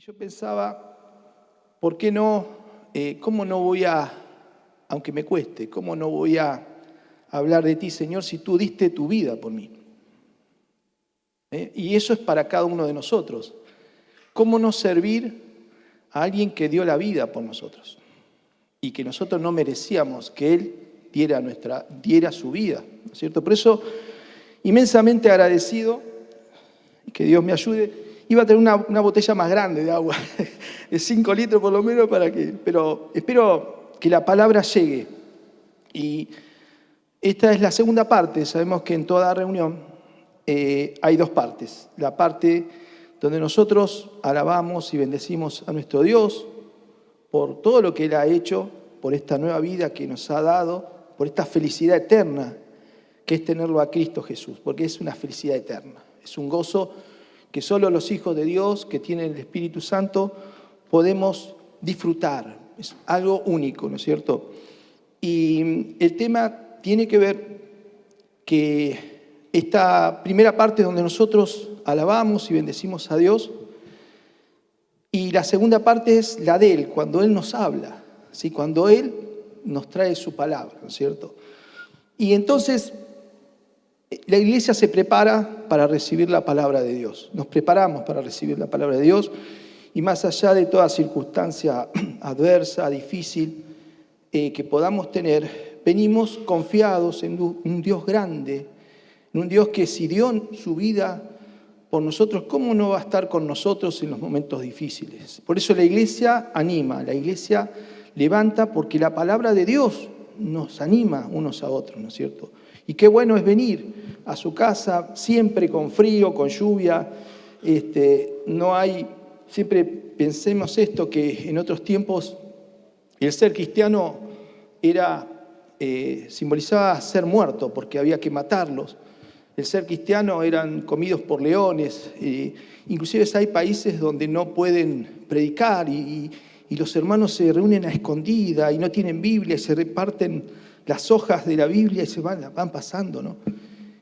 yo pensaba, ¿por qué no? ¿Cómo no voy a, aunque me cueste, cómo no voy a hablar de ti, Señor, si tú diste tu vida por mí? Y eso es para cada uno de nosotros. ¿Cómo no servir a alguien que dio la vida por nosotros? Y que nosotros no merecíamos que Él diera su vida, ¿no es cierto? Por eso, inmensamente agradecido, que Dios me ayude. Iba a tener una botella más grande de agua, de 5 litros por lo menos, pero espero que la palabra llegue. Y esta es la segunda parte. Sabemos que en toda reunión hay dos partes. La parte donde nosotros alabamos y bendecimos a nuestro Dios por todo lo que Él ha hecho, por esta nueva vida que nos ha dado, por esta felicidad eterna que es tenerlo a Cristo Jesús, porque es una felicidad eterna, es un gozo que solo los hijos de Dios que tienen el Espíritu Santo podemos disfrutar. Es algo único, ¿no es cierto? Y el tema tiene que ver que esta primera parte donde nosotros alabamos y bendecimos a Dios, y la segunda parte es la de Él, cuando Él nos habla, ¿sí? Cuando Él nos trae su palabra, ¿no es cierto? Y entonces la iglesia se prepara para recibir la palabra de Dios. Nos preparamos para recibir la palabra de Dios y más allá de toda circunstancia adversa, difícil que podamos tener, venimos confiados en un Dios grande, en un Dios que si dio su vida por nosotros, ¿cómo no va a estar con nosotros en los momentos difíciles? Por eso la iglesia anima, la iglesia levanta, porque la palabra de Dios nos anima unos a otros, ¿no es cierto? Y qué bueno es venir a su casa, siempre con frío, con lluvia. No hay, siempre pensemos esto, que en otros tiempos el ser cristiano simbolizaba ser muerto, porque había que matarlos. El ser cristiano eran comidos por leones. Inclusive hay países donde no pueden predicar y los hermanos se reúnen a escondida y no tienen Biblia y se reparten las hojas de la Biblia y se van pasando, ¿no?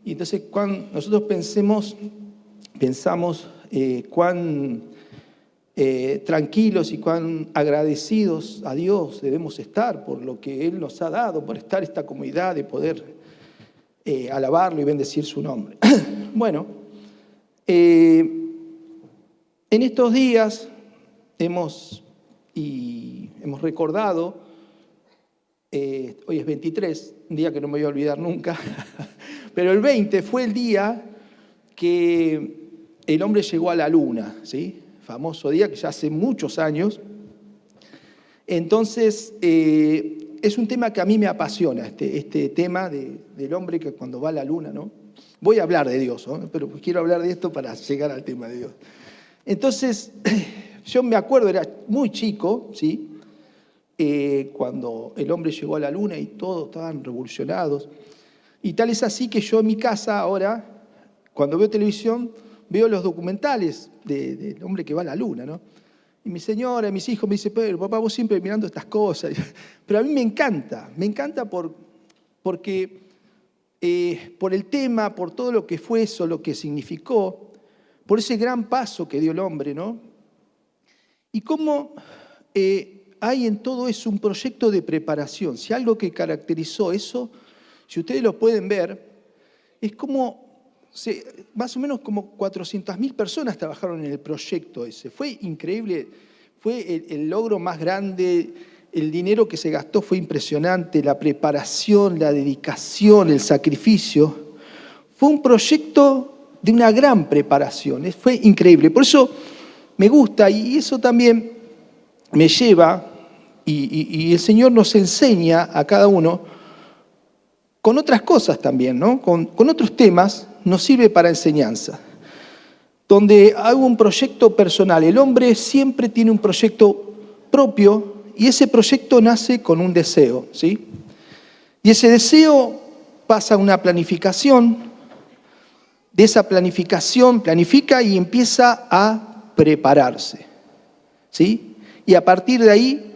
Y entonces cuando nosotros pensamos cuán tranquilos y cuán agradecidos a Dios debemos estar por lo que Él nos ha dado, por estar en esta comunidad, de poder alabarlo y bendecir su nombre. Bueno, en estos días hemos recordado, hoy es 23, un día que no me voy a olvidar nunca, pero el 20 fue el día que el hombre llegó a la luna, ¿sí? Famoso día que ya hace muchos años. Entonces, es un tema que a mí me apasiona, este tema del hombre que cuando va a la luna, ¿no? Voy a hablar de Dios, ¿no? Pero quiero hablar de esto para llegar al tema de Dios. Entonces, yo me acuerdo, era muy chico, ¿sí? Cuando el hombre llegó a la luna y todos estaban revolucionados. Y tal es así que yo en mi casa ahora, cuando veo televisión, veo los documentales del hombre que va a la luna, ¿no? Y mi señora, mis hijos me dicen, pero papá, vos siempre mirando estas cosas. Pero a mí me encanta porque por el tema, por todo lo que fue eso, lo que significó, por ese gran paso que dio el hombre, ¿no? Y cómo hay en todo eso un proyecto de preparación. Si algo que caracterizó eso, si ustedes lo pueden ver, es como más o menos como 400.000 personas trabajaron en el proyecto ese. Fue increíble, fue el logro más grande, el dinero que se gastó fue impresionante, la preparación, la dedicación, el sacrificio. Fue un proyecto de una gran preparación, fue increíble. Por eso me gusta y eso también me lleva, y el Señor nos enseña a cada uno con otras cosas también, ¿no? Con otros temas, nos sirve para enseñanza. Donde hay un proyecto personal, el hombre siempre tiene un proyecto propio y ese proyecto nace con un deseo, ¿sí? Y ese deseo pasa a una planificación, de esa planificación planifica y empieza a prepararse, ¿sí? Y a partir de ahí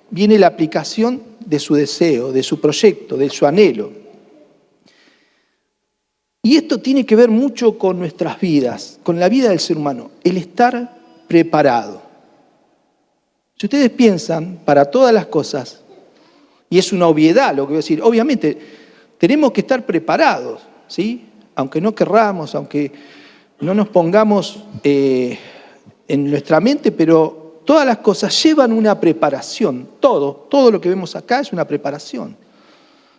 viene la aplicación de su deseo, de su proyecto, de su anhelo. Y esto tiene que ver mucho con nuestras vidas, con la vida del ser humano, el estar preparado. Si ustedes piensan, para todas las cosas, y es una obviedad lo que voy a decir, obviamente tenemos que estar preparados, ¿sí? Aunque no querramos, aunque no nos pongamos en nuestra mente, pero todas las cosas llevan una preparación, todo lo que vemos acá es una preparación.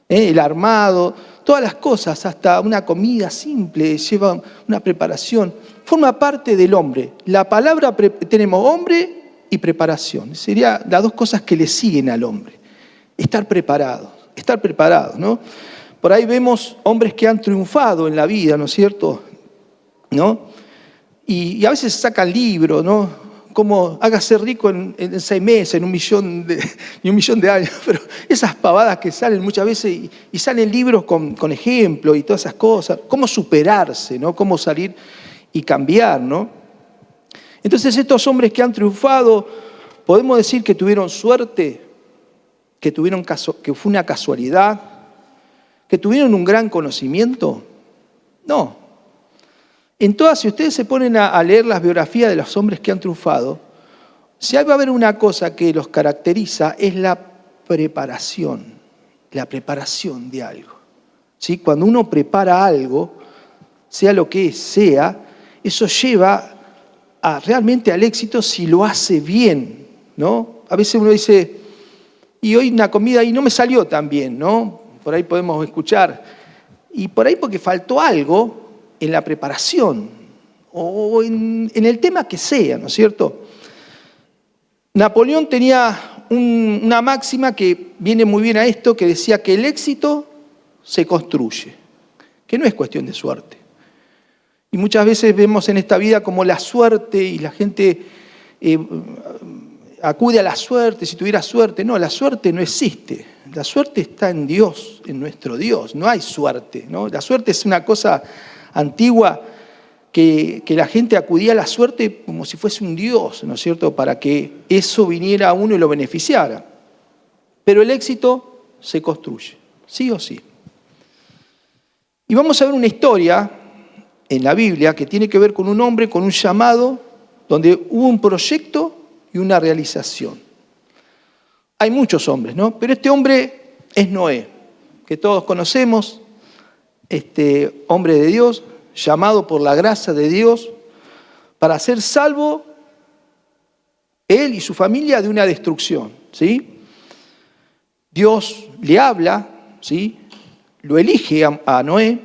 El armado, todas las cosas, hasta una comida simple, lleva una preparación. Forma parte del hombre. La palabra, tenemos hombre y preparación. Serían las dos cosas que le siguen al hombre. Estar preparados, ¿no? Por ahí vemos hombres que han triunfado en la vida, ¿no es cierto? ¿No? Y a veces sacan libros, ¿no? Como hágase rico en 6 meses, en 1.000.000 de años. Pero esas pavadas que salen muchas veces y salen libros con ejemplos y todas esas cosas. Cómo superarse, ¿no? Cómo salir y cambiar, ¿no? Entonces estos hombres que han triunfado, podemos decir que tuvieron suerte, que fue una casualidad, que tuvieron un gran conocimiento. No. En todas, si ustedes se ponen a leer las biografías de los hombres que han triunfado, si va a haber una cosa que los caracteriza es la preparación de algo. ¿Sí? Cuando uno prepara algo, sea lo que sea, eso lleva realmente al éxito si lo hace bien, ¿no? A veces uno dice, y hoy una comida y no me salió tan bien, ¿no? Por ahí podemos escuchar. Y por ahí porque faltó algo en la preparación o en el tema que sea, ¿no es cierto? Napoleón tenía una máxima que viene muy bien a esto, que decía que el éxito se construye, que no es cuestión de suerte. Y muchas veces vemos en esta vida como la suerte y la gente acude a la suerte, si tuviera suerte. No, la suerte no existe. La suerte está en Dios, en nuestro Dios. No hay suerte, ¿no? La suerte es una cosa antigua que la gente acudía a la suerte como si fuese un Dios, ¿no es cierto?, para que eso viniera a uno y lo beneficiara. Pero el éxito se construye, sí o sí. Y vamos a ver una historia en la Biblia que tiene que ver con un hombre, con un llamado, donde hubo un proyecto y una realización. Hay muchos hombres, ¿no? Pero este hombre es Noé, que todos conocemos, este hombre de Dios, llamado por la gracia de Dios para ser salvo él y su familia de una destrucción, ¿sí? Dios le habla, ¿sí? Lo elige a Noé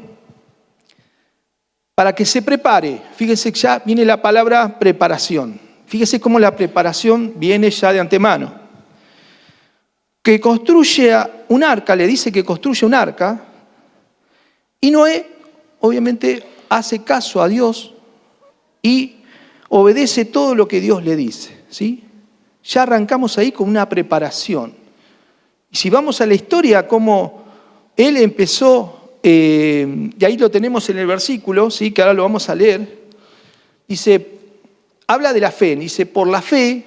para que se prepare. Fíjese que ya viene la palabra preparación. Fíjese cómo la preparación viene ya de antemano. Que construye un arca, le dice que construye un arca, y Noé obviamente hace caso a Dios y obedece todo lo que Dios le dice, ¿sí? Ya arrancamos ahí con una preparación. Y si vamos a la historia, cómo él empezó, y ahí lo tenemos en el versículo, ¿sí? Que ahora lo vamos a leer, dice, habla de la fe, dice, por la fe,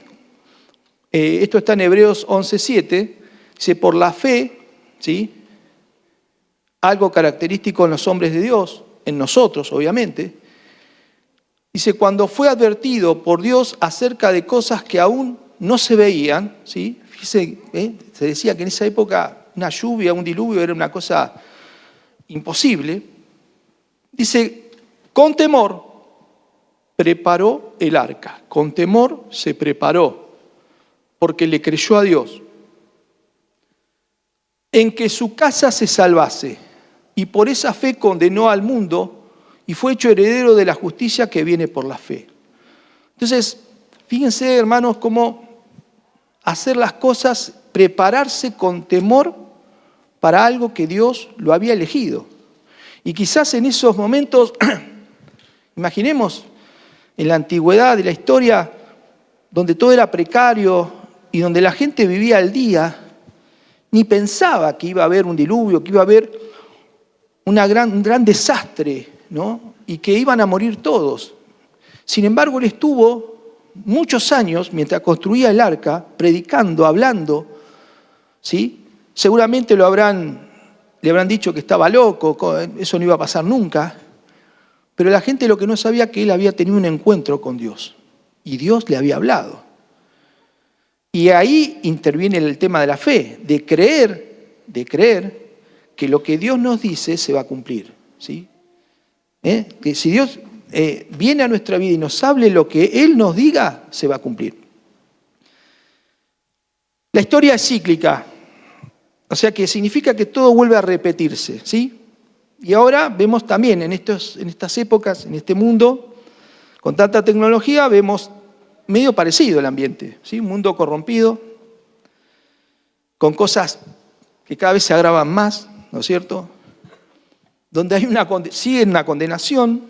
esto está en Hebreos 11:7, dice, por la fe, ¿sí? Algo característico en los hombres de Dios, en nosotros, obviamente. Dice, cuando fue advertido por Dios acerca de cosas que aún no se veían, ¿sí? Fíjese, se decía que en esa época una lluvia, un diluvio era una cosa imposible. Dice, con temor preparó el arca. Con temor se preparó, porque le creyó a Dios, en que su casa se salvase, y por esa fe condenó al mundo y fue hecho heredero de la justicia que viene por la fe. Entonces, fíjense, hermanos, cómo hacer las cosas, prepararse con temor para algo que Dios lo había elegido. Y quizás en esos momentos, imaginemos, en la antigüedad de la historia, donde todo era precario y donde la gente vivía al día, ni pensaba que iba a haber un diluvio, que iba a haber un gran desastre, ¿no? Y que iban a morir todos. Sin embargo, él estuvo muchos años, mientras construía el arca, predicando, hablando, ¿sí? Seguramente le habrán dicho que estaba loco, eso no iba a pasar nunca, pero la gente lo que no sabía que él había tenido un encuentro con Dios, y Dios le había hablado. Y ahí interviene el tema de la fe, de creer que lo que Dios nos dice se va a cumplir, ¿sí? Que si Dios viene a nuestra vida y nos hable lo que Él nos diga, se va a cumplir. La historia es cíclica, o sea que significa que todo vuelve a repetirse, ¿sí? Y ahora vemos también en estas épocas, en este mundo, con tanta tecnología, vemos medio parecido el ambiente, ¿sí? Un mundo corrompido, con cosas que cada vez se agravan más, ¿no es cierto? Donde hay sigue una condenación,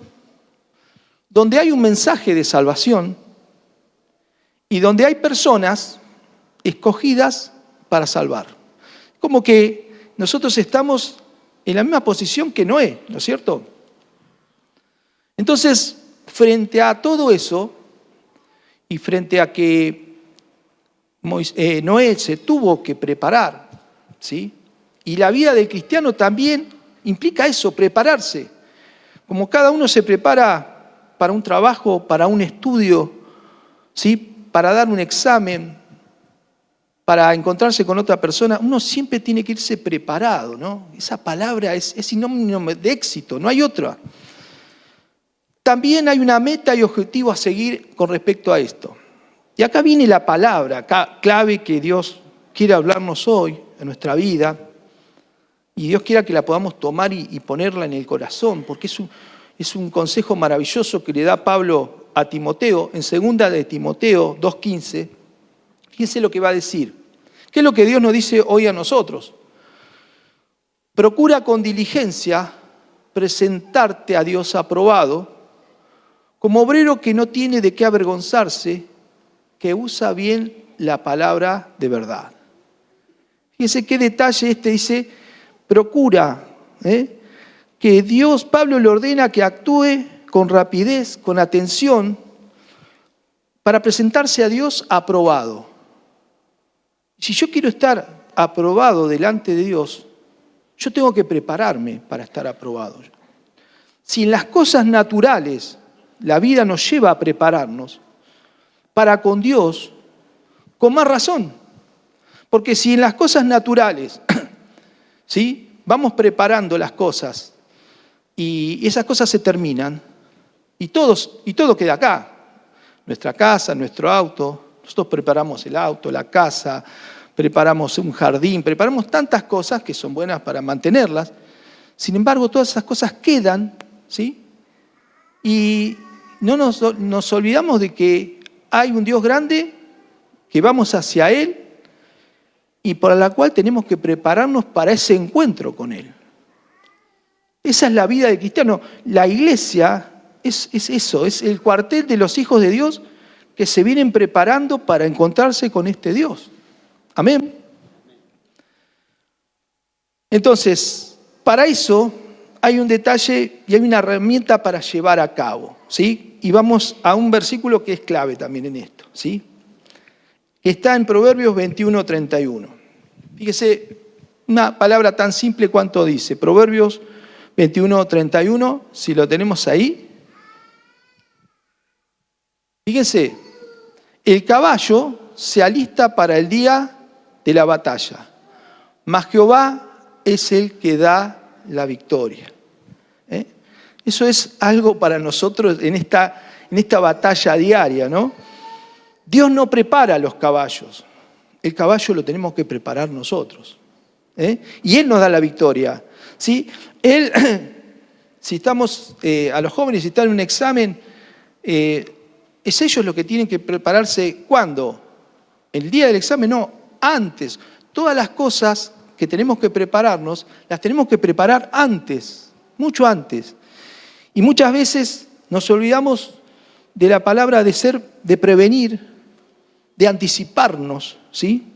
donde hay un mensaje de salvación y donde hay personas escogidas para salvar. Como que nosotros estamos en la misma posición que Noé, ¿no es cierto? Entonces, frente a todo eso, y frente a que Noé se tuvo que preparar, ¿sí? Y la vida del cristiano también implica eso, prepararse. Como cada uno se prepara para un trabajo, para un estudio, ¿sí? Para dar un examen, para encontrarse con otra persona, uno siempre tiene que irse preparado, ¿no? Esa palabra es sinónimo de éxito, no hay otra. También hay una meta y objetivo a seguir con respecto a esto. Y acá viene la palabra clave que Dios quiere hablarnos hoy en nuestra vida. Y Dios quiera que la podamos tomar y ponerla en el corazón, porque es un consejo maravilloso que le da Pablo a Timoteo, en 2 de Timoteo 2:15. Fíjense lo que va a decir. ¿Qué es lo que Dios nos dice hoy a nosotros? Procura con diligencia presentarte a Dios aprobado, como obrero que no tiene de qué avergonzarse, que usa bien la palabra de verdad. Fíjense qué detalle dice, procura, que Dios, Pablo le ordena que actúe con rapidez, con atención, para presentarse a Dios aprobado. Si yo quiero estar aprobado delante de Dios, yo tengo que prepararme para estar aprobado. Si en las cosas naturales la vida nos lleva a prepararnos, para con Dios, con más razón. Porque si en las cosas naturales, ¿sí?, vamos preparando las cosas y esas cosas se terminan y todo queda acá. Nuestra casa, nuestro auto, nosotros preparamos el auto, la casa, preparamos un jardín, preparamos tantas cosas que son buenas para mantenerlas. Sin embargo, todas esas cosas quedan, ¿sí? Y no nos olvidamos de que hay un Dios grande, que vamos hacia Él y por la cual tenemos que prepararnos para ese encuentro con Él. Esa es la vida del cristiano. La iglesia es eso, es el cuartel de los hijos de Dios que se vienen preparando para encontrarse con este Dios. Amén. Entonces, para eso hay un detalle y hay una herramienta para llevar a cabo, ¿sí? Y vamos a un versículo que es clave también en esto, ¿sí? Que está en Proverbios 21:31. Fíjese, una palabra tan simple cuanto dice, Proverbios 21:31, si lo tenemos ahí. Fíjense, el caballo se alista para el día de la batalla, mas Jehová es el que da la victoria. Eso es algo para nosotros en esta batalla diaria, ¿no? Dios no prepara los caballos, el caballo lo tenemos que preparar nosotros. Y Él nos da la victoria, ¿sí? Él, si estamos, a los jóvenes, si están en un examen, es ellos los que tienen que prepararse. ¿Cuándo? El día del examen, no, antes. Todas las cosas que tenemos que prepararnos, las tenemos que preparar antes, mucho antes. Y muchas veces nos olvidamos de la palabra de prevenir, de anticiparnos, ¿sí?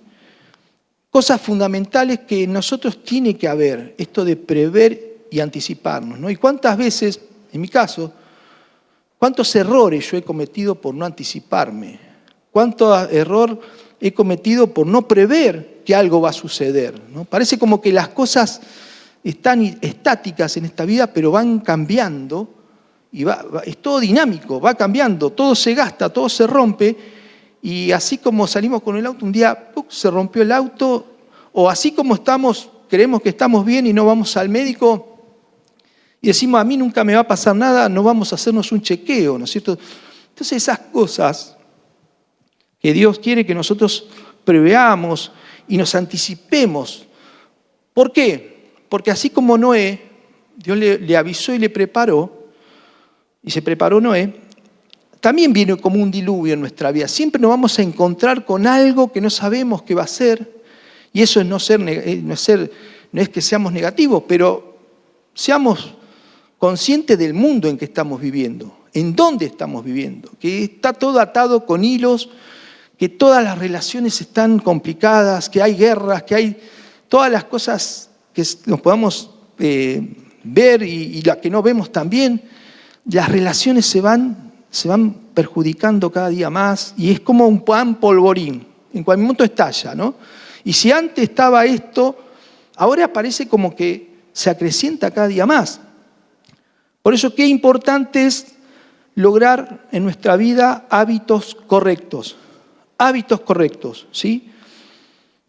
Cosas fundamentales que en nosotros tiene que haber, esto de prever y anticiparnos, ¿no? Y cuántas veces, en mi caso, cuántos errores yo he cometido por no anticiparme, cuánto error he cometido por no prever que algo va a suceder, ¿no? Parece como que las cosas están estáticas en esta vida, pero van cambiando y es todo dinámico, va cambiando, todo se gasta, todo se rompe y así como salimos con el auto, un día se rompió el auto, o así como estamos, creemos que estamos bien y no vamos al médico y decimos, a mí nunca me va a pasar nada, no vamos a hacernos un chequeo, ¿no es cierto? Entonces esas cosas que Dios quiere que nosotros preveamos y nos anticipemos. ¿Por qué? Porque así como Noé, Dios le avisó y le preparó, y se preparó Noé, también viene como un diluvio en nuestra vida. Siempre nos vamos a encontrar con algo que no sabemos qué va a ser, y eso no es que seamos negativos, pero seamos conscientes del mundo en que estamos viviendo, en dónde estamos viviendo, que está todo atado con hilos, que todas las relaciones están complicadas, que hay guerras, que hay todas las cosas que nos podamos ver y las que no vemos también. Las relaciones se van perjudicando cada día más y es como un pan polvorín, en cualquier momento estalla, ¿no? Y si antes estaba esto, ahora parece como que se acrecienta cada día más. Por eso qué importante es lograr en nuestra vida hábitos correctos, ¿sí?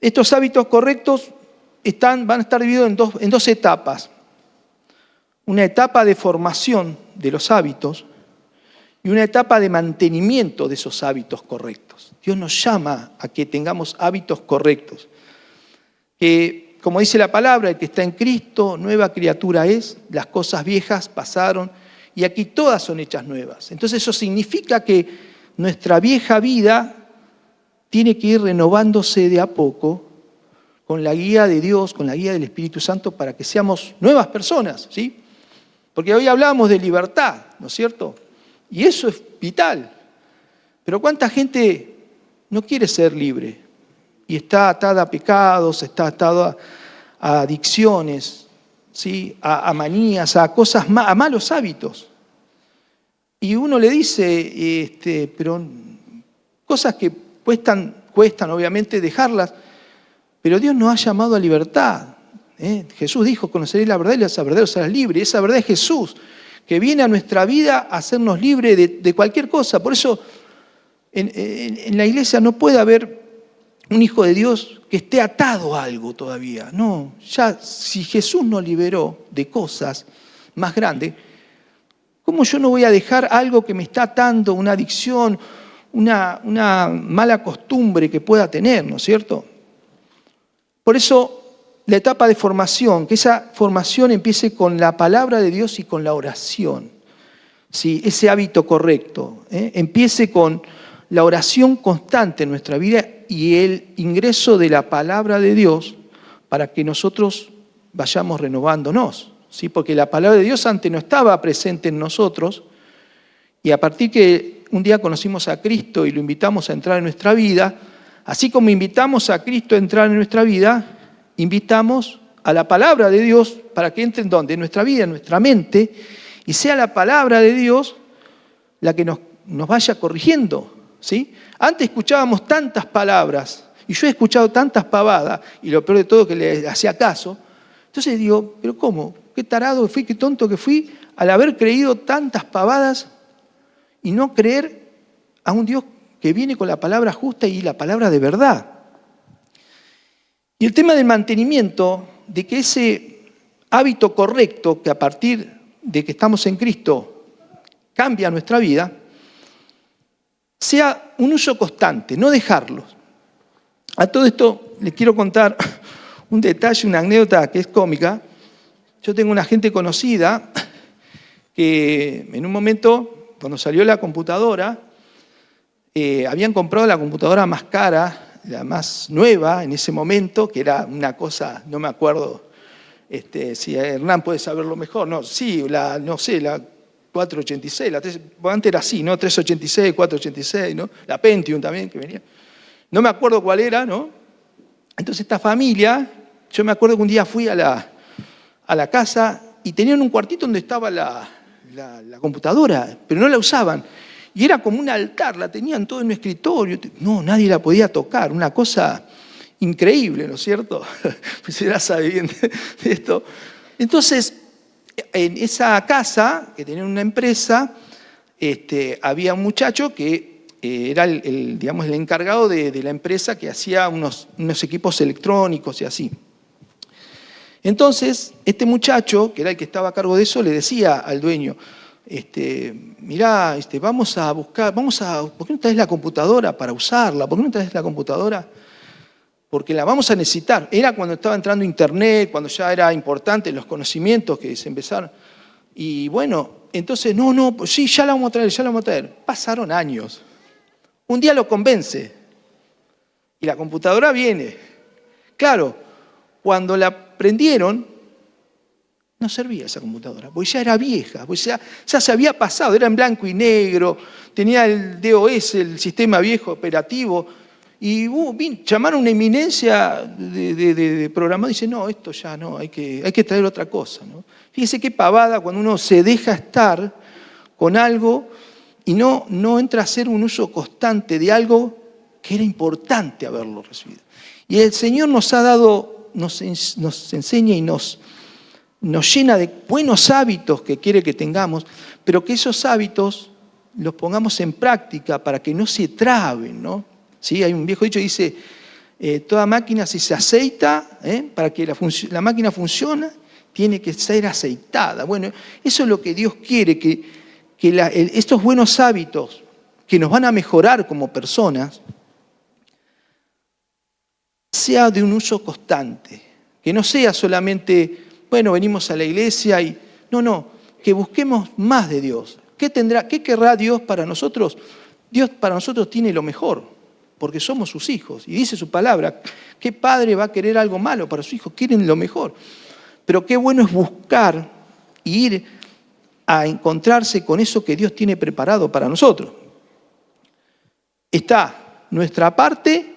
Estos hábitos correctos van a estar divididos en dos etapas. Una etapa de formación de los hábitos y una etapa de mantenimiento de esos hábitos correctos. Dios nos llama a que tengamos hábitos correctos. Que, como dice la palabra, el que está en Cristo, nueva criatura es, las cosas viejas pasaron y aquí todas son hechas nuevas. Entonces eso significa que nuestra vieja vida tiene que ir renovándose de a poco con la guía de Dios, con la guía del Espíritu Santo para que seamos nuevas personas, ¿sí? Porque hoy hablamos de libertad, ¿no es cierto? Y eso es vital. Pero ¿cuánta gente no quiere ser libre? Y está atada a pecados, está atada a adicciones, ¿sí? A manías, a cosas, a malos hábitos. Y uno le dice, pero cosas que cuestan obviamente dejarlas, pero Dios nos ha llamado a libertad. Jesús dijo, conoceréis la verdad y la verdad os será libre. Y esa verdad es Jesús, que viene a nuestra vida a hacernos libres de cualquier cosa. Por eso en la iglesia no puede haber un hijo de Dios que esté atado a algo todavía. No, ya si Jesús nos liberó de cosas más grandes, ¿cómo yo no voy a dejar algo que me está atando, una adicción, una mala costumbre que pueda tener, ¿no es cierto? Por eso la etapa de formación, que esa formación empiece con la palabra de Dios y con la oración, ¿sí? Ese hábito correcto, empiece con la oración constante en nuestra vida y el ingreso de la palabra de Dios para que nosotros vayamos renovándonos, ¿sí? Porque la palabra de Dios antes no estaba presente en nosotros y a partir que un día conocimos a Cristo y lo invitamos a entrar en nuestra vida, así como invitamos a Cristo a entrar en nuestra vida, invitamos a la palabra de Dios para que entre en ¿dónde? En nuestra vida, en nuestra mente, y sea la palabra de Dios la que nos vaya corrigiendo, ¿sí? Antes escuchábamos tantas palabras, y yo he escuchado tantas pavadas, y lo peor de todo que le hacía caso. Entonces digo, ¿pero cómo? ¿Qué tarado fui, qué tonto que fui al haber creído tantas pavadas y no creer a un Dios que viene con la palabra justa y la palabra de verdad? Y el tema del mantenimiento, de que ese hábito correcto, que a partir de que estamos en Cristo cambia nuestra vida, sea un uso constante, no dejarlo. A todo esto les quiero contar un detalle, una anécdota que es cómica. Yo tengo una gente conocida que en un momento, cuando salió la computadora, habían comprado la computadora más cara, la más nueva en ese momento, que era una cosa, no me acuerdo, si Hernán puede saberlo mejor, no, sí, la 486, antes era así, ¿no? 386, 486, ¿no? La Pentium también que venía. No me acuerdo cuál era, ¿no? Entonces esta familia, yo me acuerdo que un día fui a la casa y tenían un cuartito donde estaba la computadora, pero no la usaban. Y era como un altar, la tenían todo en un escritorio. No, nadie la podía tocar, una cosa increíble, ¿no es cierto? Pues ya sabe bien de esto. Entonces, en esa casa, que tenía una empresa, había un muchacho que era digamos, el encargado de la empresa que hacía unos equipos electrónicos y así. Entonces, este muchacho, que era el que estaba a cargo de eso, le decía al dueño, mirá, vamos a buscar, ¿por qué no traes la computadora para usarla? ¿Por qué no traes la computadora? Porque la vamos a necesitar. Era cuando estaba entrando internet, cuando ya era importante los conocimientos que se empezaron. Y bueno, entonces, pues sí, ya la vamos a traer. Pasaron años. Un día lo convence y la computadora viene. Claro, cuando la prendieron, no servía esa computadora, porque ya era vieja, porque ya se había pasado, era en blanco y negro, tenía el DOS, el sistema viejo operativo, y llamaron a una eminencia de programador y dice, no, esto ya no, hay que traer otra cosa, ¿no? Fíjese qué pavada cuando uno se deja estar con algo y no entra a hacer un uso constante de algo que era importante haberlo recibido. Y el Señor nos ha dado, nos enseña y nos llena de buenos hábitos que quiere que tengamos, pero que esos hábitos los pongamos en práctica para que no se traben, ¿no? ¿Sí? Hay un viejo dicho que dice, toda máquina si se aceita, para que la máquina funcione, tiene que ser aceitada. Bueno, eso es lo que Dios quiere, que estos buenos hábitos que nos van a mejorar como personas, sea de un uso constante, que no sea solamente, bueno, venimos a la iglesia y... No, que busquemos más de Dios. ¿Qué querrá Dios para nosotros? Dios para nosotros tiene lo mejor, porque somos sus hijos. Y dice su palabra, ¿qué padre va a querer algo malo para sus hijos? Quieren lo mejor. Pero qué bueno es buscar y ir a encontrarse con eso que Dios tiene preparado para nosotros. Está nuestra parte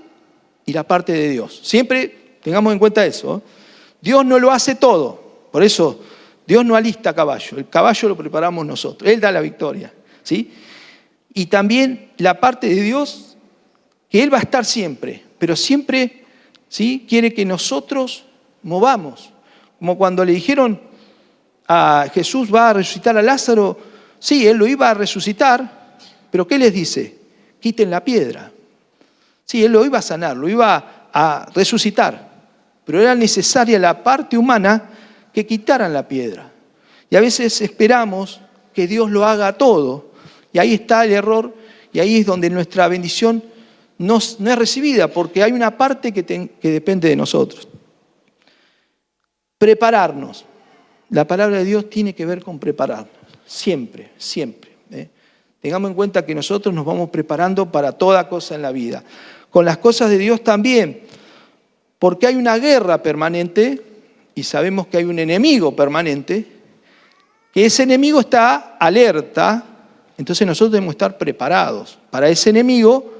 y la parte de Dios. Siempre tengamos en cuenta eso. Dios no lo hace todo. Por eso Dios no alista caballo. El caballo lo preparamos nosotros. Él da la victoria, ¿sí? Y también la parte de Dios, que Él va a estar siempre. Pero siempre, ¿sí?, quiere que nosotros movamos. Como cuando le dijeron a Jesús va a resucitar a Lázaro. Sí, Él lo iba a resucitar, pero ¿qué les dice? Quiten la piedra. Sí, Él lo iba a sanar, lo iba a resucitar, pero era necesaria la parte humana que quitaran la piedra. Y a veces esperamos que Dios lo haga todo, y ahí está el error, y ahí es donde nuestra bendición no es recibida, porque hay una parte que depende de nosotros. Prepararnos. La palabra de Dios tiene que ver con prepararnos, siempre, siempre. Tengamos en cuenta que nosotros nos vamos preparando para toda cosa en la vida. Con las cosas de Dios también, porque hay una guerra permanente y sabemos que hay un enemigo permanente, que ese enemigo está alerta, entonces nosotros debemos estar preparados para ese enemigo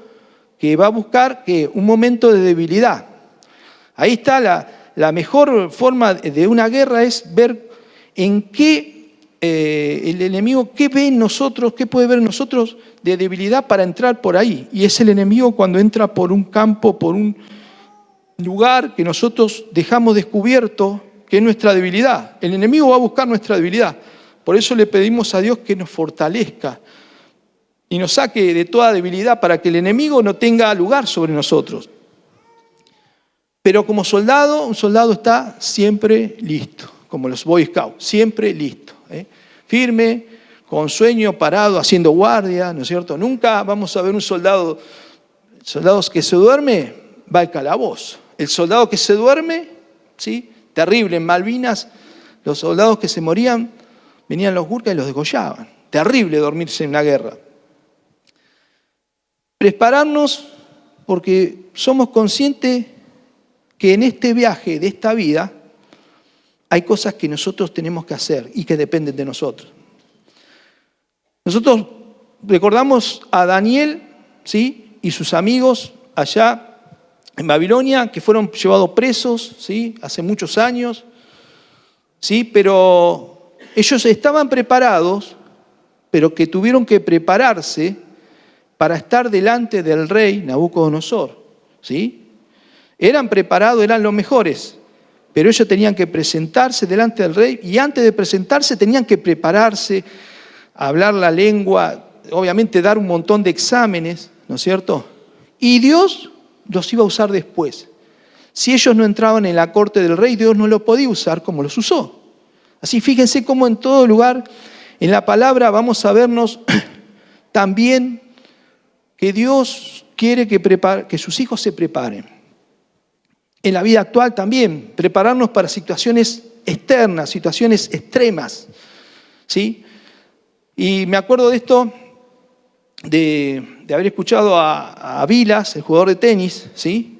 que va a buscar un momento de debilidad. Ahí está la mejor forma de una guerra, es ver en qué el enemigo, qué ve en nosotros, qué puede ver en nosotros de debilidad para entrar por ahí. Y es el enemigo cuando entra por un campo, por un lugar que nosotros dejamos descubierto, que es nuestra debilidad. El enemigo va a buscar nuestra debilidad. Por eso le pedimos a Dios que nos fortalezca y nos saque de toda debilidad para que el enemigo no tenga lugar sobre nosotros. Pero como soldado, un soldado está siempre listo. Como los Boy Scouts, siempre listo, firme, con sueño, parado, haciendo guardia, ¿no es cierto? Nunca vamos a ver un soldado que se duerme, va al calabozo. El soldado que se duerme, ¿sí?, terrible, en Malvinas, los soldados que se morían, venían los gurkas y los degollaban. Terrible dormirse en una guerra. Prepararnos porque somos conscientes que en este viaje de esta vida hay cosas que nosotros tenemos que hacer y que dependen de nosotros. Nosotros recordamos a Daniel, ¿sí?, y sus amigos allá en Babilonia, que fueron llevados presos, ¿sí?, hace muchos años, ¿sí?, pero ellos estaban preparados, pero que tuvieron que prepararse para estar delante del rey Nabucodonosor, ¿sí? Eran preparados, eran los mejores, pero ellos tenían que presentarse delante del rey y antes de presentarse tenían que prepararse, hablar la lengua, obviamente dar un montón de exámenes, ¿no es cierto? Y Dios los iba a usar después. Si ellos no entraban en la corte del rey, Dios no los podía usar como los usó. Así fíjense cómo en todo lugar, en la palabra vamos a vernos también que Dios quiere que sus hijos se preparen. En la vida actual también, prepararnos para situaciones externas, situaciones extremas, ¿sí? Y me acuerdo de esto, de haber escuchado a Vilas, el jugador de tenis, ¿sí?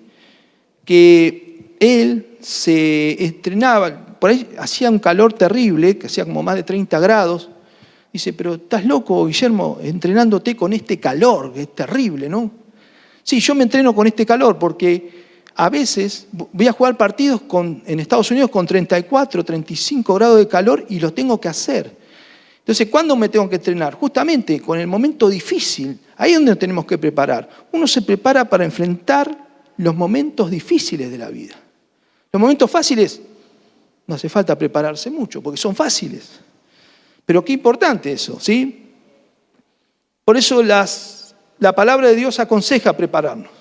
Que él se entrenaba, por ahí hacía un calor terrible, que hacía como más de 30 grados. Dice, pero estás loco, Guillermo, entrenándote con este calor, que es terrible, ¿no? Sí, yo me entreno con este calor porque a veces voy a jugar partidos en Estados Unidos con 34, 35 grados de calor y lo tengo que hacer. Entonces, ¿cuándo me tengo que entrenar? Justamente con el momento difícil. Ahí es donde nos tenemos que preparar. Uno se prepara para enfrentar los momentos difíciles de la vida. Los momentos fáciles, no hace falta prepararse mucho, porque son fáciles. Pero qué importante eso, ¿sí? Por eso la palabra de Dios aconseja prepararnos.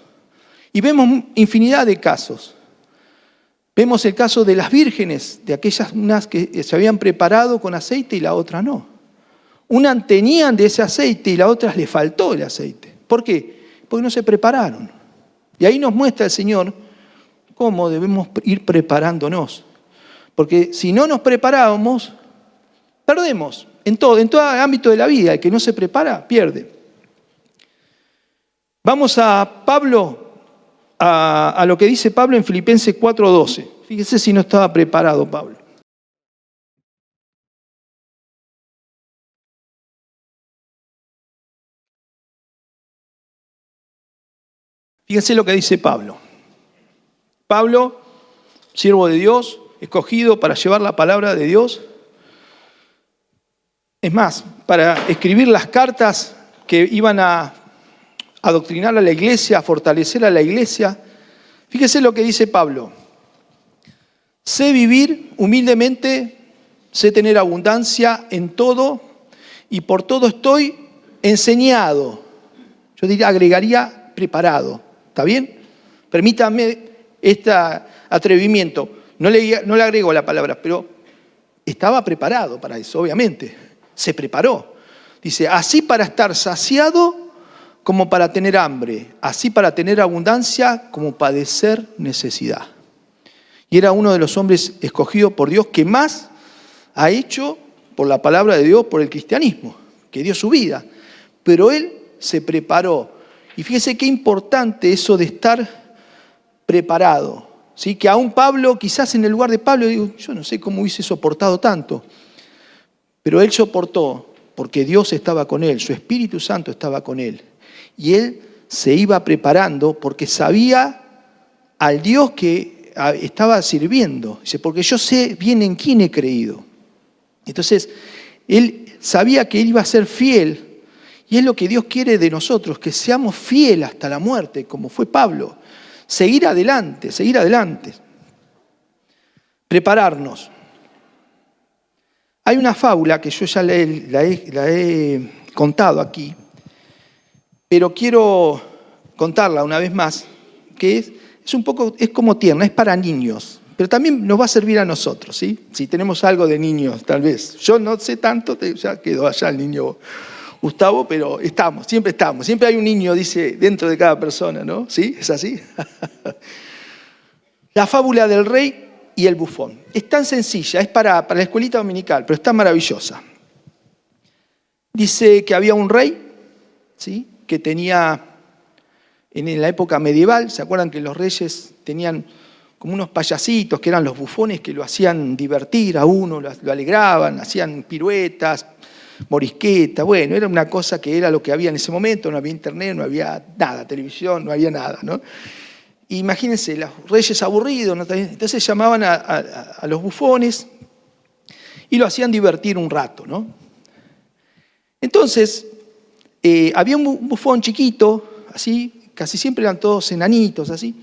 Y vemos infinidad de casos. Vemos el caso de las vírgenes, de aquellas unas que se habían preparado con aceite y la otra no. Unas tenían de ese aceite y la otra les faltó el aceite. ¿Por qué? Porque no se prepararon. Y ahí nos muestra el Señor cómo debemos ir preparándonos. Porque si no nos preparamos, perdemos en todo ámbito de la vida. El que no se prepara, pierde. Vamos a Pablo, a lo que dice Pablo en Filipenses 4:12. Fíjese si no estaba preparado Pablo. Fíjense lo que dice Pablo. Pablo, siervo de Dios, escogido para llevar la palabra de Dios. Es más, para escribir las cartas que iban a adoctrinar a la iglesia, a fortalecer a la iglesia. Fíjese lo que dice Pablo. Sé vivir humildemente, sé tener abundancia en todo y por todo estoy enseñado. Yo diría, agregaría preparado. ¿Está bien? Permítame este atrevimiento. No le agrego la palabra, pero estaba preparado para eso, obviamente. Se preparó. Dice, así para estar saciado como para tener hambre, así para tener abundancia como padecer necesidad. Y era uno de los hombres escogidos por Dios que más ha hecho por la palabra de Dios, por el cristianismo, que dio su vida. Pero él se preparó. Y fíjese qué importante eso de estar preparado. ¿Sí? Que aún Pablo, quizás en el lugar de Pablo, digo, yo no sé cómo hubiese soportado tanto. Pero él soportó porque Dios estaba con él, su Espíritu Santo estaba con él. Y él se iba preparando porque sabía al Dios que estaba sirviendo. Dice, porque yo sé bien en quién he creído. Entonces, él sabía que él iba a ser fiel. Y es lo que Dios quiere de nosotros, que seamos fieles hasta la muerte, como fue Pablo. Seguir adelante, seguir adelante. Prepararnos. Hay una fábula que yo ya la he contado aquí, pero quiero contarla una vez más, que es como tierna, es para niños, pero también nos va a servir a nosotros, ¿sí? Si tenemos algo de niños, tal vez. Yo no sé tanto, ya quedó allá el niño Gustavo, pero siempre estamos. Siempre hay un niño, dice, dentro de cada persona, ¿no? ¿Sí? ¿Es así? La fábula del rey y el bufón. Es tan sencilla, es para la escuelita dominical, pero está maravillosa. Dice que había un rey, ¿sí? Que tenía, en la época medieval, ¿se acuerdan que los reyes tenían como unos payasitos que eran los bufones que lo hacían divertir a uno, lo alegraban, hacían piruetas, morisqueta, bueno, era una cosa que era lo que había en ese momento, no había internet, no había nada, televisión, no había nada, ¿no? Imagínense, los reyes aburridos, ¿no? Entonces llamaban a los bufones y lo hacían divertir un rato, ¿no? Entonces, había un bufón chiquito, así, casi siempre eran todos enanitos, así,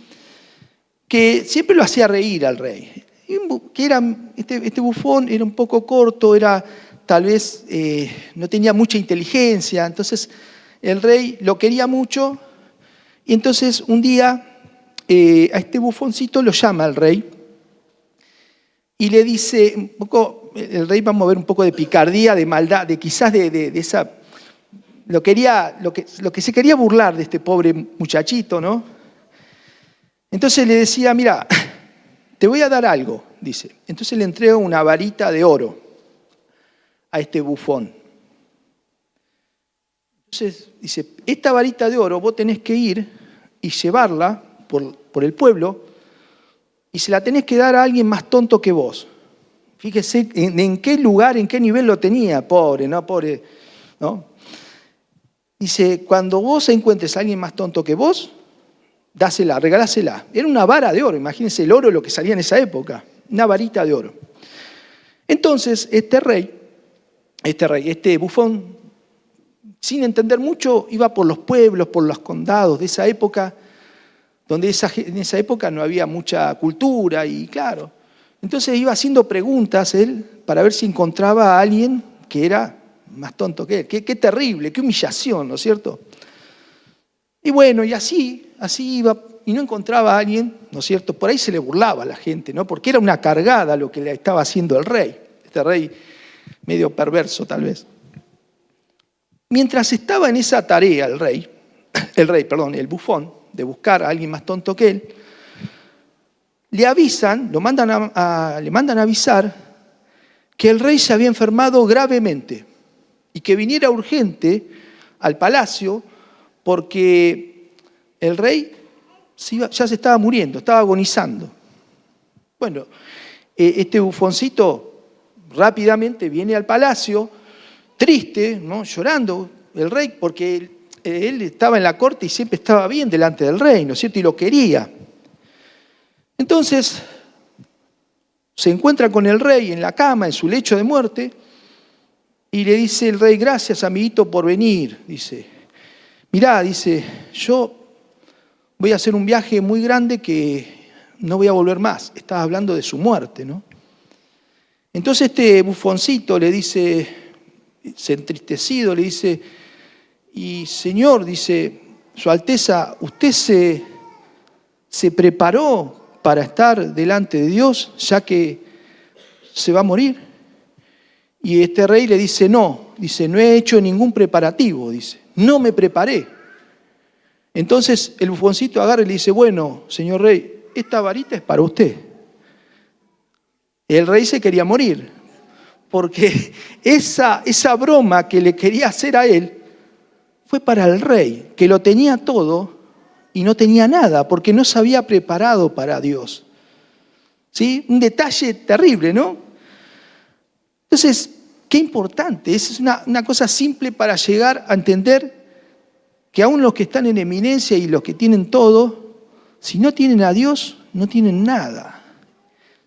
que siempre lo hacía reír al rey. Este bufón era un poco corto, tal vez no tenía mucha inteligencia, entonces el rey lo quería mucho Y entonces un día a este bufoncito lo llama el rey y le dice, un poco, el rey, vamos a ver un poco de picardía, de maldad, de quizás de esa, lo que se quería burlar de este pobre muchachito, ¿no? Entonces le decía, mira, te voy a dar algo, dice. Entonces le entrega una varita de oro a este bufón. Entonces dice, esta varita de oro vos tenés que ir y llevarla por el pueblo y se la tenés que dar a alguien más tonto que vos. Fíjese en qué lugar, en qué nivel lo tenía, pobre, ¿no? Pobre, ¿no? Dice, cuando vos encuentres a alguien más tonto que vos, dásela, regalásela. Era una vara de oro, imagínense el oro, lo que salía en esa época, una varita de oro. Entonces, este bufón, sin entender mucho, iba por los pueblos, por los condados de esa época, donde en esa época no había mucha cultura y claro. Entonces iba haciendo preguntas él para ver si encontraba a alguien que era más tonto que él. Qué terrible, qué humillación, ¿no es cierto? Y bueno, y así iba, y no encontraba a alguien, ¿no es cierto? Por ahí se le burlaba a la gente, ¿no? Porque era una cargada lo que le estaba haciendo el rey, este rey medio perverso tal vez. Mientras estaba en esa tarea el bufón, de buscar a alguien más tonto que él, le avisan, le mandan a avisar que el rey se había enfermado gravemente y que viniera urgente al palacio porque el rey ya se estaba muriendo, estaba agonizando. Bueno, este bufoncito rápidamente viene al palacio, triste, ¿no? Llorando, el rey, porque él estaba en la corte y siempre estaba bien delante del rey, ¿no es cierto? Y lo quería. Entonces, se encuentra con el rey en la cama, en su lecho de muerte, y le dice el rey, gracias, amiguito, por venir. Dice, mirá, dice, yo voy a hacer un viaje muy grande que no voy a volver más. Estaba hablando de su muerte, ¿no? Entonces este bufoncito le dice, se entristecido, le dice, y señor, dice, Su Alteza, ¿usted se preparó para estar delante de Dios ya que se va a morir? Y este rey le dice, no he hecho ningún preparativo, dice, no me preparé. Entonces el bufoncito agarra y le dice, bueno, señor rey, esta varita es para usted. El rey se quería morir, porque esa broma que le quería hacer a él fue para el rey, que lo tenía todo y no tenía nada, porque no se había preparado para Dios. ¿Sí? Un detalle terrible, ¿no? Entonces, qué importante, es una cosa simple para llegar a entender que aún los que están en eminencia y los que tienen todo, si no tienen a Dios, no tienen nada.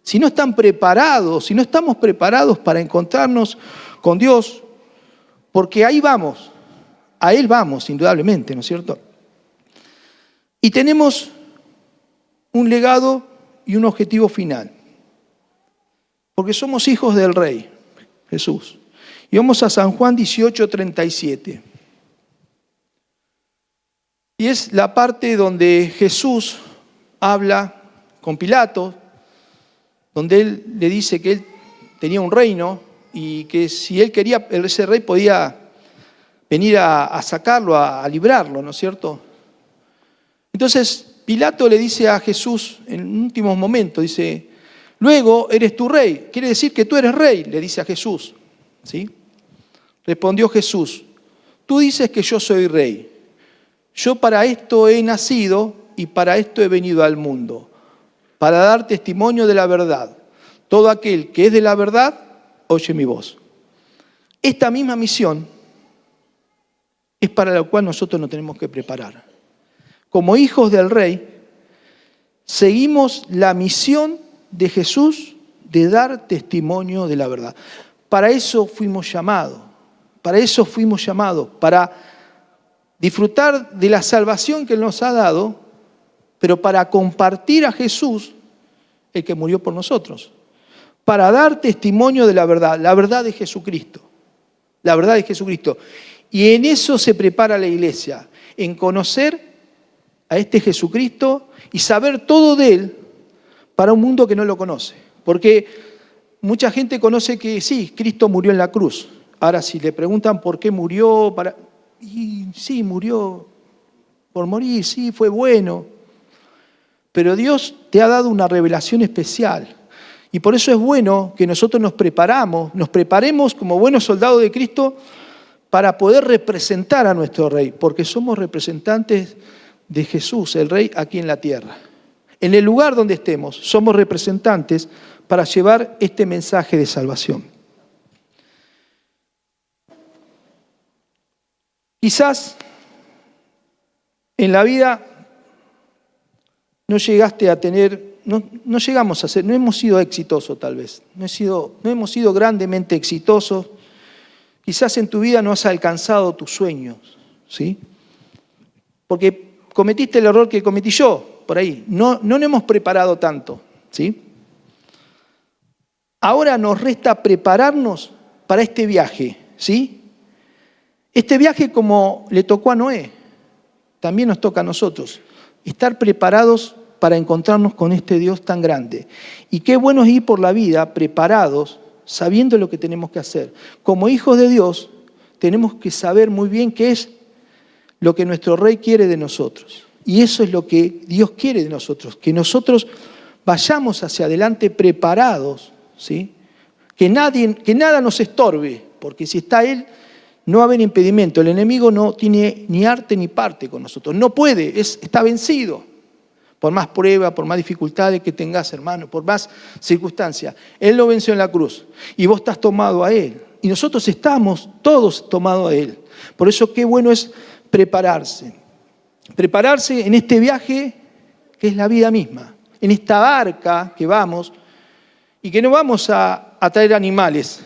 Si no están preparados, si no estamos preparados para encontrarnos con Dios, porque ahí vamos, a Él vamos, indudablemente, ¿no es cierto? Y tenemos un legado y un objetivo final, porque somos hijos del Rey, Jesús. Y vamos a San Juan 18:37. Y es la parte donde Jesús habla con Pilato, donde él le dice que él tenía un reino y que si él quería, ese rey podía venir a sacarlo, a librarlo, ¿no es cierto? Entonces Pilato le dice a Jesús en últimos momentos, dice, luego eres tu rey, quiere decir que tú eres rey, le dice a Jesús, ¿sí? Respondió Jesús, tú dices que yo soy rey, yo para esto he nacido y para esto he venido al mundo, para dar testimonio de la verdad. Todo aquel que es de la verdad, oye mi voz. Esta misma misión es para la cual nosotros nos tenemos que preparar. Como hijos del Rey, seguimos la misión de Jesús de dar testimonio de la verdad. Para eso fuimos llamados, para disfrutar de la salvación que Él nos ha dado, pero para compartir a Jesús, el que murió por nosotros, para dar testimonio de la verdad de Jesucristo, la verdad de Jesucristo. Y en eso se prepara la iglesia, en conocer a este Jesucristo y saber todo de Él para un mundo que no lo conoce. Porque mucha gente conoce que sí, Cristo murió en la cruz. Ahora, si le preguntan por qué murió, y sí, murió por morir, sí, fue bueno. Pero Dios te ha dado una revelación especial. Y por eso es bueno que nosotros nos preparemos como buenos soldados de Cristo para poder representar a nuestro Rey, porque somos representantes de Jesús, el Rey, aquí en la tierra. En el lugar donde estemos, somos representantes para llevar este mensaje de salvación. Quizás en la vida no llegaste a tener, no llegamos a ser, no hemos sido exitosos tal vez, no hemos sido grandemente exitosos. Quizás en tu vida no has alcanzado tus sueños, ¿sí? Porque cometiste el error que cometí yo, por ahí. No nos hemos preparado tanto, ¿sí? Ahora nos resta prepararnos para este viaje, ¿sí? Este viaje, como le tocó a Noé, también nos toca a nosotros. Estar preparados para encontrarnos con este Dios tan grande. Y qué bueno es ir por la vida preparados, sabiendo lo que tenemos que hacer. Como hijos de Dios, tenemos que saber muy bien qué es lo que nuestro Rey quiere de nosotros. Y eso es lo que Dios quiere de nosotros, que nosotros vayamos hacia adelante preparados, ¿sí? Que nada nos estorbe, porque si está Él, no va a haber impedimento. El enemigo no tiene ni arte ni parte con nosotros. No puede, está vencido. Por más prueba, por más dificultades que tengas, hermano, por más circunstancias. Él lo venció en la cruz y vos estás tomado a Él. Y nosotros estamos todos tomados a Él. Por eso qué bueno es prepararse. Prepararse en este viaje que es la vida misma. En esta barca que vamos y que no vamos a traer animales.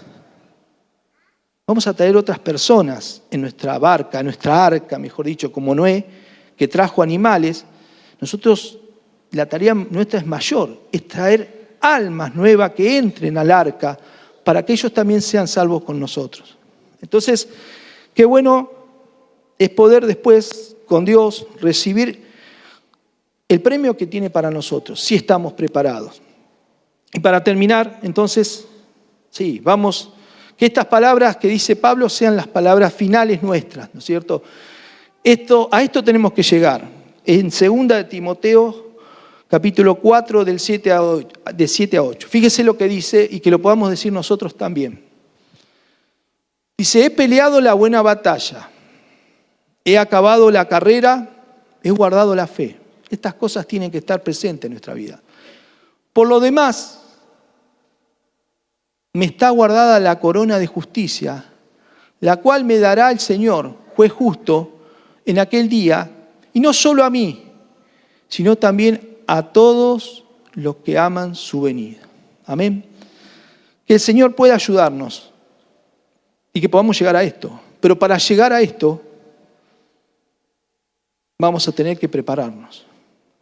Vamos a traer otras personas en nuestra barca, en nuestra arca, mejor dicho, como Noé, que trajo animales. Nosotros, la tarea nuestra es mayor, es traer almas nuevas que entren al arca para que ellos también sean salvos con nosotros. Entonces, qué bueno es poder después, con Dios, recibir el premio que tiene para nosotros, si estamos preparados. Y para terminar, entonces, sí, vamos, que estas palabras que dice Pablo sean las palabras finales nuestras, ¿no es cierto? A esto tenemos que llegar. En 2 de Timoteo, capítulo 4, de 7 a 8. Fíjese lo que dice y que lo podamos decir nosotros también. Dice, he peleado la buena batalla, he acabado la carrera, he guardado la fe. Estas cosas tienen que estar presentes en nuestra vida. Por lo demás, me está guardada la corona de justicia, la cual me dará el Señor, juez justo, en aquel día, y no solo a mí, sino también a todos los que aman su venida. Amén. Que el Señor pueda ayudarnos y que podamos llegar a esto. Pero para llegar a esto, vamos a tener que prepararnos.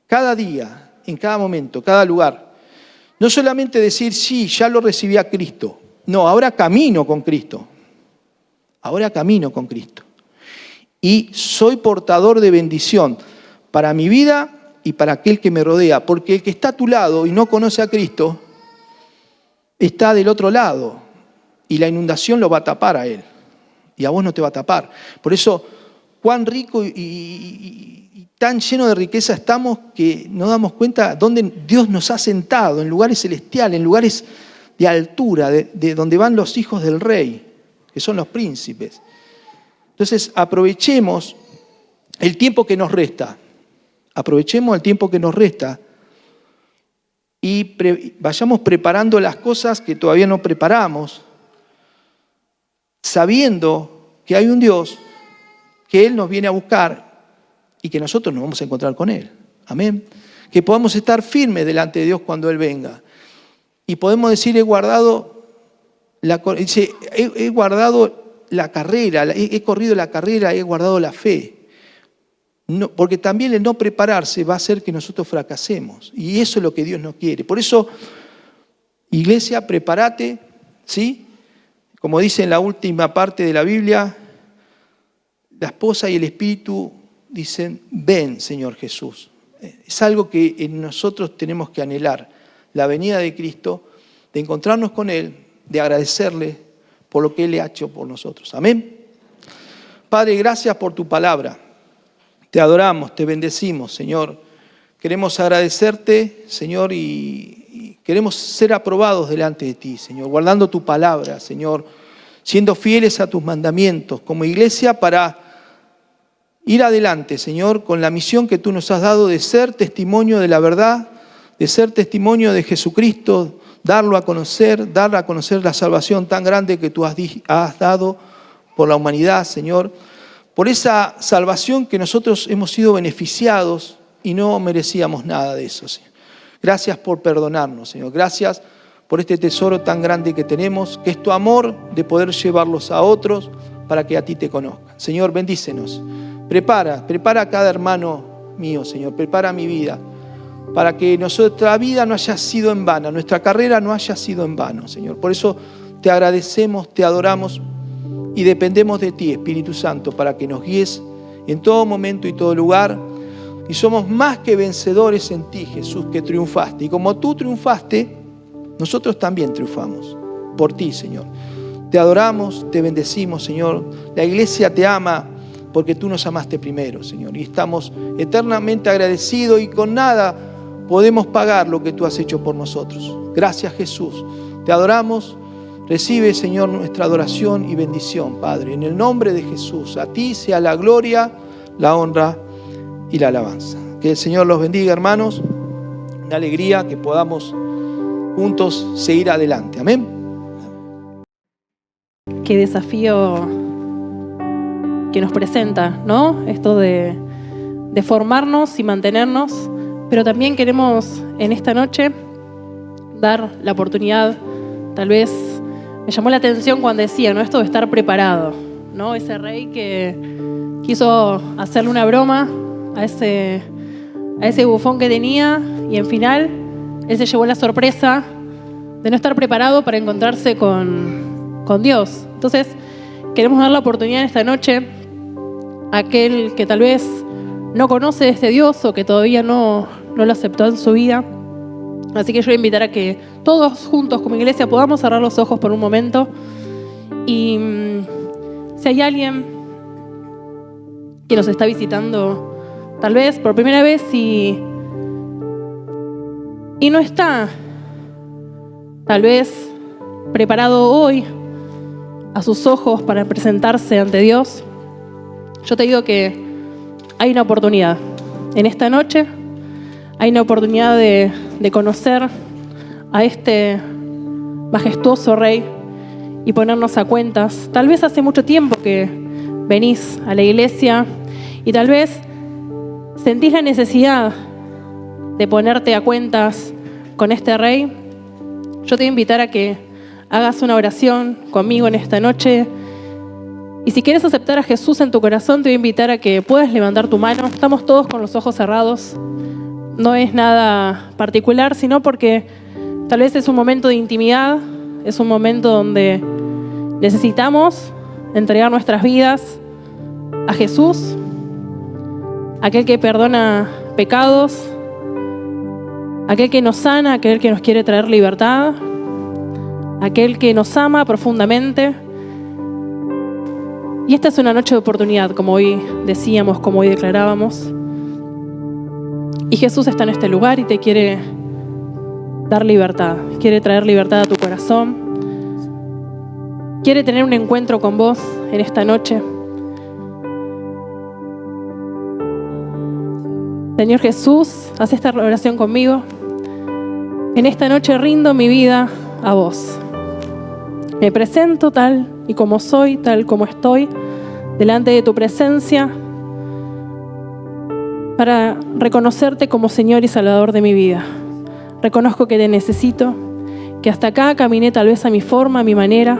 Cada día, en cada momento, cada lugar. No solamente decir, sí, ya lo recibí a Cristo. No, ahora camino con Cristo. Ahora camino con Cristo. Y soy portador de bendición para mi vida y para aquel que me rodea. Porque el que está a tu lado y no conoce a Cristo, está del otro lado. Y la inundación lo va a tapar a él. Y a vos no te va a tapar. Por eso, cuán rico y tan lleno de riqueza estamos que nos damos cuenta dónde Dios nos ha sentado, en lugares celestiales, en lugares de altura, de donde van los hijos del rey, que son los príncipes. Entonces, aprovechemos el tiempo que nos resta. Aprovechemos el tiempo que nos resta y vayamos preparando las cosas que todavía no preparamos, sabiendo que hay un Dios que Él nos viene a buscar y que nosotros nos vamos a encontrar con Él. Amén. Que podamos estar firmes delante de Dios cuando Él venga. Y podemos decir, he guardado la carrera, he corrido la carrera, he guardado la fe. No, porque también el no prepararse va a hacer que nosotros fracasemos. Y eso es lo que Dios no quiere. Por eso, iglesia, prepárate, ¿sí? Como dice en la última parte de la Biblia, la esposa y el espíritu dicen, ven, Señor Jesús. Es algo que en nosotros tenemos que anhelar, la venida de Cristo, de encontrarnos con Él, de agradecerle por lo que Él ha hecho por nosotros. Amén. Padre, gracias por tu palabra. Te adoramos, te bendecimos, Señor. Queremos agradecerte, Señor, y queremos ser aprobados delante de ti, Señor, guardando tu palabra, Señor, siendo fieles a tus mandamientos como iglesia para ir adelante, Señor, con la misión que tú nos has dado de ser testimonio de la verdad, de ser testimonio de Jesucristo, dar a conocer la salvación tan grande que tú has dado por la humanidad, Señor, por esa salvación que nosotros hemos sido beneficiados y no merecíamos nada de eso, Señor. Gracias por perdonarnos, Señor. Gracias por este tesoro tan grande que tenemos, que es tu amor de poder llevarlos a otros para que a ti te conozcan. Señor, bendícenos. Prepara a cada hermano mío, Señor. Prepara mi vida para que nuestra vida no haya sido en vano, nuestra carrera no haya sido en vano, Señor. Por eso te agradecemos, te adoramos y dependemos de ti, Espíritu Santo, para que nos guíes en todo momento y todo lugar. Y somos más que vencedores en ti, Jesús, que triunfaste. Y como tú triunfaste, nosotros también triunfamos por ti, Señor. Te adoramos, te bendecimos, Señor. La iglesia te ama porque tú nos amaste primero, Señor. Y estamos eternamente agradecidos y con nada podemos pagar lo que tú has hecho por nosotros. Gracias, Jesús. Te adoramos. Recibe, Señor, nuestra adoración y bendición, Padre. En el nombre de Jesús, a ti sea la gloria, la honra y la alabanza. Que el Señor los bendiga, hermanos. Una alegría que podamos juntos seguir adelante. Amén. Qué desafío que nos presenta, ¿no? Esto de formarnos y mantenernos, pero también queremos en esta noche dar la oportunidad. Tal vez me llamó la atención cuando decía, ¿no? Esto de estar preparado, ¿no? Ese rey que quiso hacerle una broma a ese bufón que tenía y en final él se llevó la sorpresa de no estar preparado para encontrarse con Dios. Entonces queremos dar la oportunidad en esta noche a aquel que tal vez no conoce de este Dios o que todavía no lo aceptó en su vida. Así que yo voy a invitar a que todos juntos como iglesia podamos cerrar los ojos por un momento y si hay alguien que nos está visitando tal vez por primera vez y no está tal vez preparado hoy a sus ojos para presentarse ante Dios, yo te digo que hay una oportunidad. En esta noche hay una oportunidad de conocer a este majestuoso Rey y ponernos a cuentas. Tal vez hace mucho tiempo que venís a la iglesia y tal vez sentís la necesidad de ponerte a cuentas con este Rey. Yo te voy a invitar a que hagas una oración conmigo en esta noche. Y si quieres aceptar a Jesús en tu corazón, te voy a invitar a que puedas levantar tu mano. Estamos todos con los ojos cerrados. No es nada particular, sino porque tal vez es un momento de intimidad, es un momento donde necesitamos entregar nuestras vidas a Jesús, aquel que perdona pecados, aquel que nos sana, aquel que nos quiere traer libertad, aquel que nos ama profundamente. Y esta es una noche de oportunidad, como hoy decíamos, como hoy declarábamos. Y Jesús está en este lugar y te quiere dar libertad, quiere traer libertad a tu corazón, quiere tener un encuentro con vos en esta noche. Señor Jesús, haz esta oración conmigo. En esta noche rindo mi vida a vos. Me presento tal y como soy, tal como estoy, delante de tu presencia, para reconocerte como Señor y Salvador de mi vida. Reconozco que te necesito, que hasta acá caminé tal vez a mi forma, a mi manera,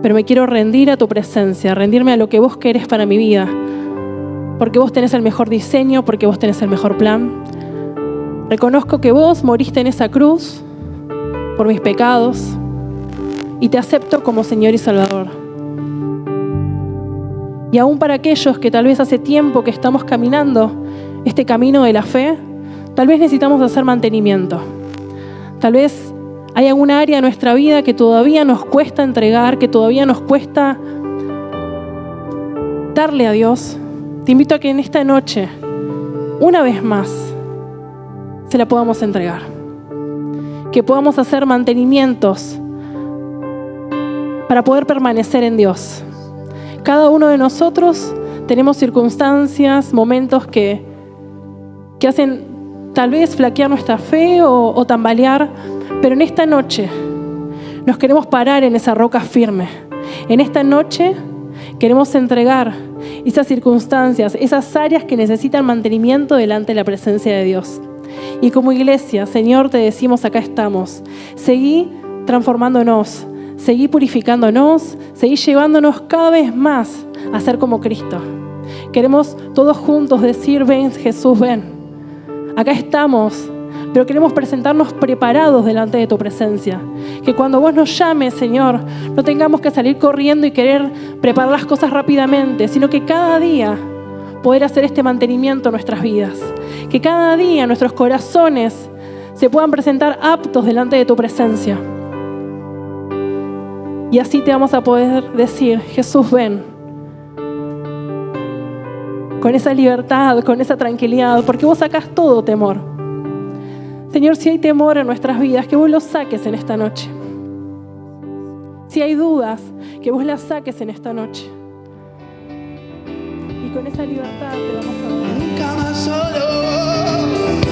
pero me quiero rendir a tu presencia, rendirme a lo que vos querés para mi vida, porque vos tenés el mejor diseño, porque vos tenés el mejor plan. Reconozco que vos moriste en esa cruz por mis pecados y te acepto como Señor y Salvador. Y aún para aquellos que tal vez hace tiempo que estamos caminando este camino de la fe, tal vez necesitamos hacer mantenimiento. Tal vez hay alguna área de nuestra vida que todavía nos cuesta entregar, que todavía nos cuesta darle a Dios. Te invito a que en esta noche, una vez más, se la podamos entregar. Que podamos hacer mantenimientos para poder permanecer en Dios. Cada uno de nosotros tenemos circunstancias, momentos que hacen tal vez flaquear nuestra fe o tambalear, pero en esta noche nos queremos parar en esa roca firme. En esta noche queremos entregar esas circunstancias, esas áreas que necesitan mantenimiento delante de la presencia de Dios. Y como iglesia, Señor, te decimos, acá estamos. Seguí transformándonos, seguí purificándonos, seguí llevándonos cada vez más a ser como Cristo. Queremos todos juntos decir, ven Jesús, ven. Acá estamos, pero queremos presentarnos preparados delante de tu presencia. Que cuando vos nos llames, Señor, no tengamos que salir corriendo y querer preparar las cosas rápidamente, sino que cada día poder hacer este mantenimiento en nuestras vidas. Que cada día nuestros corazones se puedan presentar aptos delante de tu presencia. Y así te vamos a poder decir, Jesús, ven. Con esa libertad, con esa tranquilidad, porque vos sacás todo temor. Señor, si hay temor en nuestras vidas, que vos lo saques en esta noche. Si hay dudas, que vos las saques en esta noche. Y con esa libertad te vamos a dar. Nunca más solo.